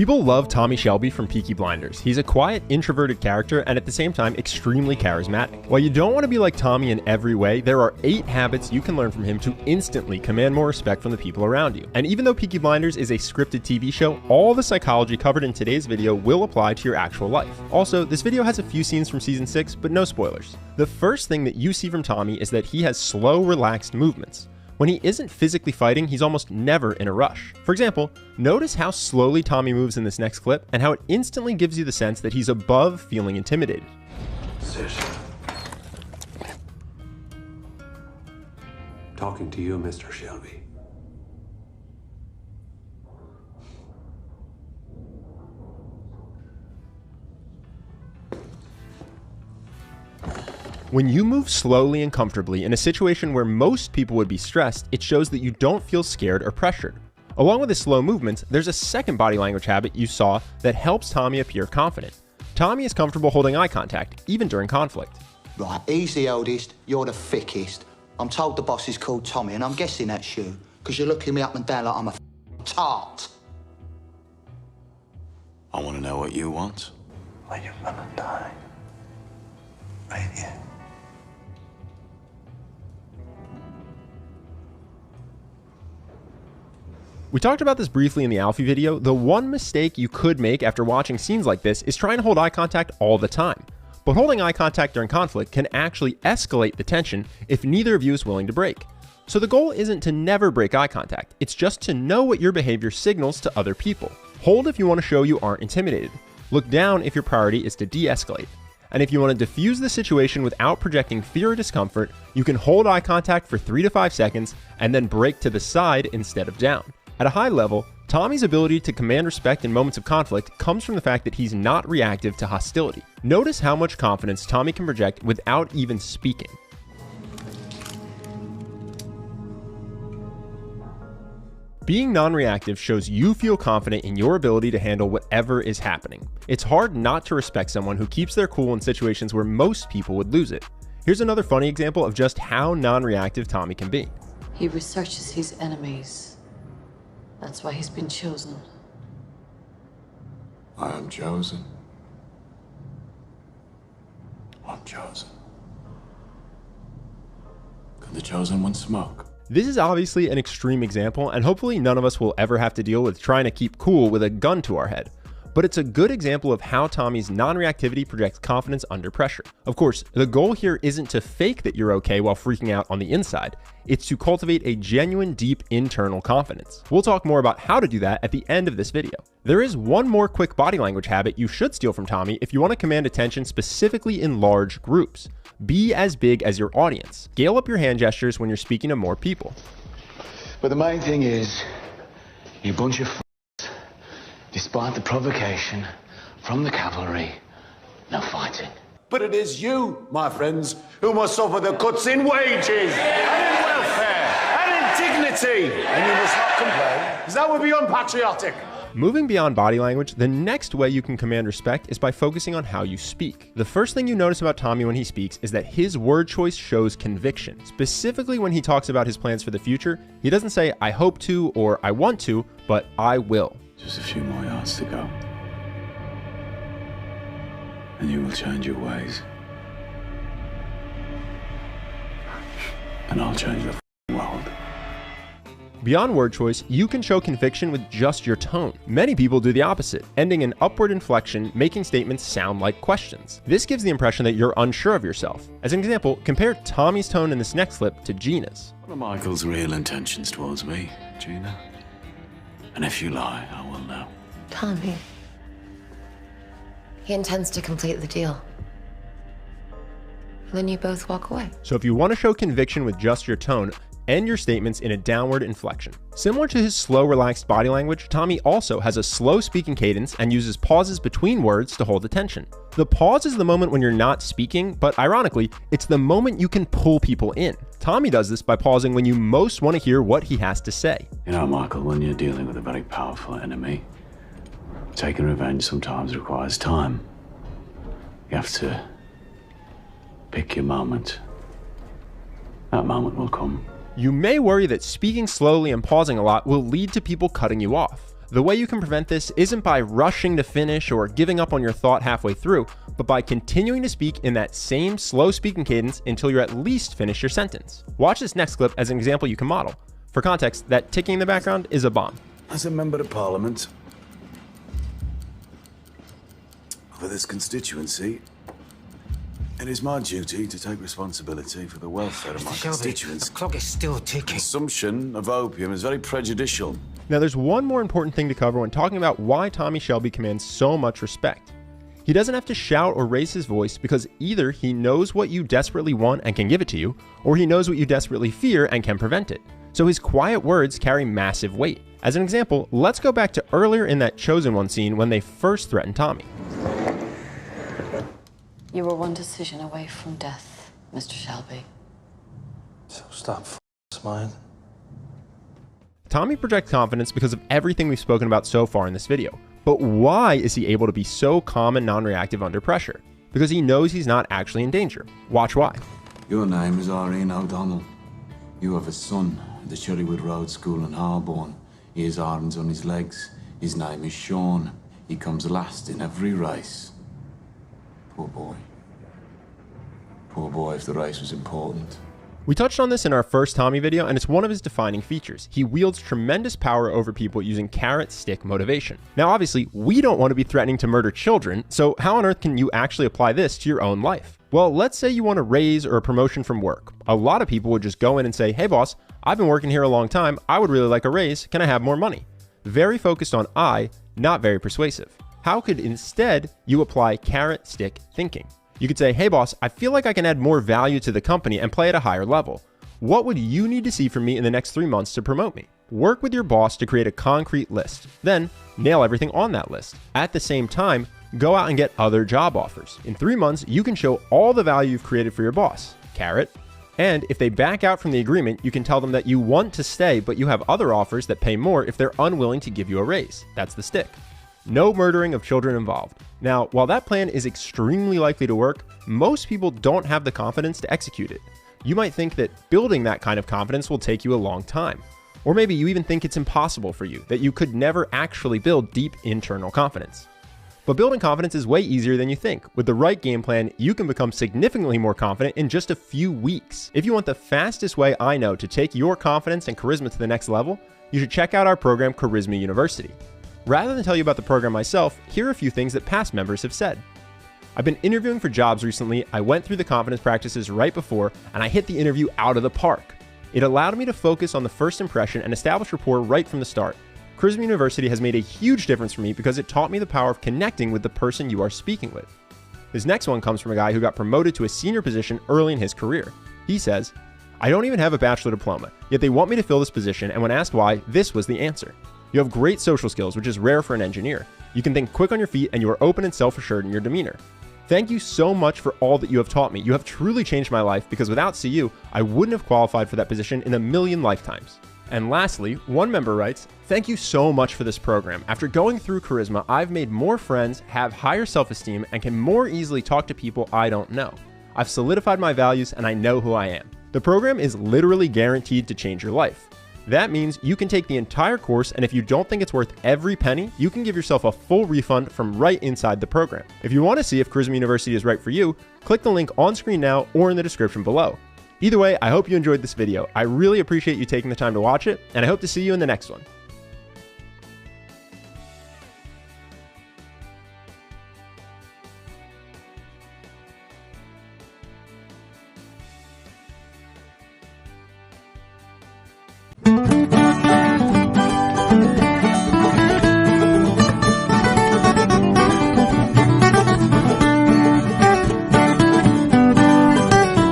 People love Tommy Shelby from Peaky Blinders. He's a quiet, introverted character and at the same time extremely charismatic. While you don't want to be like Tommy in every way, there are 8 habits you can learn from him to instantly command more respect from the people around you. And even though Peaky Blinders is a scripted TV show, all the psychology covered in today's video will apply to your actual life. Also, this video has a few scenes from season 6, but no spoilers. The first thing that you see from Tommy is that he has slow, relaxed movements. When he isn't physically fighting, he's almost never in a rush. For example, notice how slowly Tommy moves in this next clip and how it instantly gives you the sense that he's above feeling intimidated. Seriously. Talking to you, Mr. Shelby. When you move slowly and comfortably in a situation where most people would be stressed, it shows that you don't feel scared or pressured. Along with his slow movements, there's a second body language habit you saw that helps Tommy appear confident. Tommy is comfortable holding eye contact, even during conflict. Right, he's the oldest, you're the thickest. I'm told the boss is called Tommy, and I'm guessing that's you, because you're looking me up and down like I'm a tart. I want to know what you want. When you're gonna die. Right here. We talked about this briefly in the Alfie video. The one mistake you could make after watching scenes like this is trying to hold eye contact all the time. But holding eye contact during conflict can actually escalate the tension if neither of you is willing to break. So the goal isn't to never break eye contact, it's just to know what your behavior signals to other people. Hold if you want to show you aren't intimidated. Look down if your priority is to de-escalate. And if you want to diffuse the situation without projecting fear or discomfort, you can hold eye contact for 3 to 5 seconds and then break to the side instead of down. At a high level, Tommy's ability to command respect in moments of conflict comes from the fact that he's not reactive to hostility. Notice how much confidence Tommy can project without even speaking. Being non-reactive shows you feel confident in your ability to handle whatever is happening. It's hard not to respect someone who keeps their cool in situations where most people would lose it. Here's another funny example of just how non-reactive Tommy can be. He researches his enemies. That's why he's been chosen. I am chosen. I'm chosen. Could the chosen one smoke? This is obviously an extreme example, and hopefully none of us will ever have to deal with trying to keep cool with a gun to our head. But it's a good example of how Tommy's non-reactivity projects confidence under pressure. Of course, the goal here isn't to fake that you're okay while freaking out on the inside. It's to cultivate a genuine, deep internal confidence. We'll talk more about how to do that at the end of this video. There is one more quick body language habit you should steal from Tommy if you want to command attention specifically in large groups. Be as big as your audience. Scale up your hand gestures when you're speaking to more people. But the main thing is, you bunch of despite the provocation from the cavalry, no fighting. But it is you, my friends, who must suffer the cuts in wages, and in welfare, and in dignity. And you must not complain, because that would be unpatriotic. Moving beyond body language, the next way you can command respect is by focusing on how you speak. The first thing you notice about Tommy when he speaks is that his word choice shows conviction. Specifically when he talks about his plans for the future, he doesn't say, I hope to, or I want to, but I will. Just a few more yards to go. And you will change your ways. And I'll change the world. Beyond word choice, you can show conviction with just your tone. Many people do the opposite, ending in upward inflection, making statements sound like questions. This gives the impression that you're unsure of yourself. As an example, compare Tommy's tone in this next clip to Gina's. What are Michael's real intentions towards me, Gina? And if you lie, I will know. Tommy. He intends to complete the deal. Then you both walk away. So if you want to show conviction with just your tone, end your statements in a downward inflection. Similar to his slow, relaxed body language, Tommy also has a slow speaking cadence and uses pauses between words to hold attention. The pause is the moment when you're not speaking, but ironically, it's the moment you can pull people in. Tommy does this by pausing when you most want to hear what he has to say. You know, Michael, when you're dealing with a very powerful enemy, taking revenge sometimes requires time. You have to pick your moment. That moment will come. You may worry that speaking slowly and pausing a lot will lead to people cutting you off. The way you can prevent this isn't by rushing to finish or giving up on your thought halfway through, but by continuing to speak in that same slow speaking cadence until you're at least finished your sentence. Watch this next clip as an example you can model. For context, that ticking in the background is a bomb. As a member of Parliament for this constituency, it is my duty to take responsibility for the welfare of my constituents. The clock is still ticking. Consumption of opium is very prejudicial. Now there's one more important thing to cover when talking about why Tommy Shelby commands so much respect. He doesn't have to shout or raise his voice because either he knows what you desperately want and can give it to you, or he knows what you desperately fear and can prevent it. So his quiet words carry massive weight. As an example, let's go back to earlier in that Chosen One scene when they first threatened Tommy. You were one decision away from death, Mr. Shelby. So stop smiling. Tommy projects confidence because of everything we've spoken about so far in this video. But why is he able to be so calm and non-reactive under pressure? Because he knows he's not actually in danger. Watch why. Your name is Irene O'Donnell. You have a son at the Sherrywood Road School in Harborne. He has arms on his legs. His name is Sean. He comes last in every race. Poor boy. Poor boy if the race was important. We touched on this in our first Tommy video, and it's one of his defining features. He wields tremendous power over people using carrot stick motivation. Now obviously, we don't want to be threatening to murder children, so how on earth can you actually apply this to your own life? Well, let's say you want a raise or a promotion from work. A lot of people would just go in and say, hey boss, I've been working here a long time, I would really like a raise, can I have more money? Very focused on I, not very persuasive. How could instead you apply carrot stick thinking? You could say, hey boss, I feel like I can add more value to the company and play at a higher level. What would you need to see from me in the next 3 months to promote me? Work with your boss to create a concrete list. Then nail everything on that list. At the same time, go out and get other job offers. In 3 months, you can show all the value you've created for your boss. Carrot. And if they back out from the agreement, you can tell them that you want to stay, but you have other offers that pay more if they're unwilling to give you a raise. That's the stick. No murdering of children involved. Now, while that plan is extremely likely to work, most people don't have the confidence to execute it. You might think that building that kind of confidence will take you a long time. Or maybe you even think it's impossible for you, that you could never actually build deep internal confidence. But building confidence is way easier than you think. With the right game plan, you can become significantly more confident in just a few weeks. If you want the fastest way I know to take your confidence and charisma to the next level, you should check out our program, Charisma University. Rather than tell you about the program myself, here are a few things that past members have said. I've been interviewing for jobs recently, I went through the confidence practices right before, and I hit the interview out of the park. It allowed me to focus on the first impression and establish rapport right from the start. Charisma University has made a huge difference for me because it taught me the power of connecting with the person you are speaking with. This next one comes from a guy who got promoted to a senior position early in his career. He says, I don't even have a bachelor diploma, yet they want me to fill this position, and when asked why, this was the answer. You have great social skills, which is rare for an engineer. You can think quick on your feet, and you are open and self-assured in your demeanor. Thank you so much for all that you have taught me. You have truly changed my life because without CU, I wouldn't have qualified for that position in a million lifetimes. And lastly, one member writes, thank you so much for this program. After going through Charisma, I've made more friends, have higher self-esteem, and can more easily talk to people I don't know. I've solidified my values and I know who I am. The program is literally guaranteed to change your life. That means you can take the entire course, and if you don't think it's worth every penny, you can give yourself a full refund from right inside the program. If you want to see if Charisma University is right for you, click the link on screen now or in the description below. Either way, I hope you enjoyed this video. I really appreciate you taking the time to watch it, and I hope to see you in the next one.